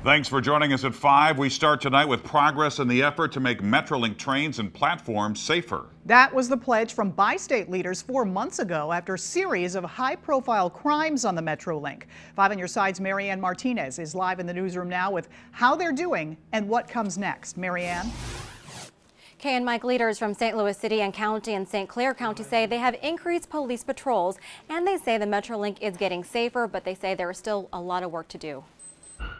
Thanks for joining us at 5. We start tonight with progress in the effort to make MetroLink trains and platforms safer. That was the pledge from bi-state leaders 4 months ago after a series of high-profile crimes on the MetroLink. 5 on your side's Marianne Martinez is live in the newsroom now with how they're doing and what comes next. Marianne? Kay and Mike, leaders from St. Louis City and County and St. Clair County say they have increased police patrols, and they say the MetroLink is getting safer, but they say there is still a lot of work to do.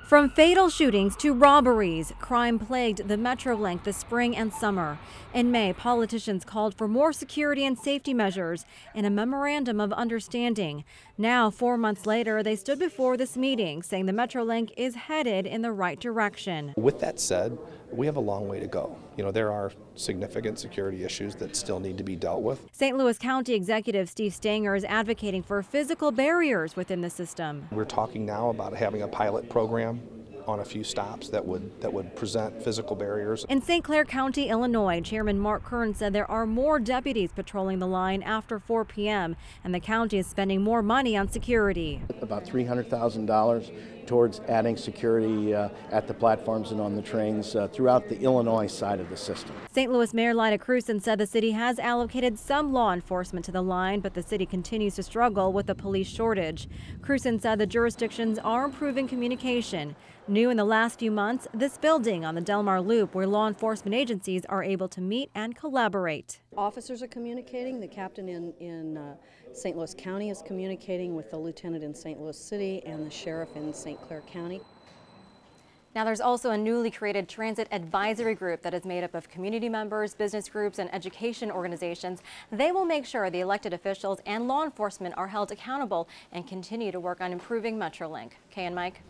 From fatal shootings to robberies, crime plagued the MetroLink this spring and summer. In May, politicians called for more security and safety measures in a memorandum of understanding. Now, 4 months later, they stood before this meeting saying the MetroLink is headed in the right direction. With that said, we have a long way to go. There are significant security issues that still need to be dealt with. St. Louis County Executive Steve Stanger is advocating for physical barriers within the system. We're talking now about having a pilot program on a few stops that would present physical barriers. In St. Clair County, Illinois, Chairman Mark Kern said there are more deputies patrolling the line after 4 p.m. and the county is spending more money on security. About $300,000 towards adding security at the platforms and on the trains throughout the Illinois side of the system. St. Louis Mayor Lyda Krewson said the city has allocated some law enforcement to the line, but the city continues to struggle with a police shortage. Krewson said the jurisdictions are improving communication. New in the last few months, this building on the Del Mar Loop where law enforcement agencies are able to meet and collaborate. Officers are communicating. The captain in St. Louis County is communicating with the lieutenant in St. Louis City and the sheriff in St. Clair County. Now there's also a newly created transit advisory group that is made up of community members, business groups, and education organizations. They will make sure the elected officials and law enforcement are held accountable and continue to work on improving MetroLink. Kay and Mike?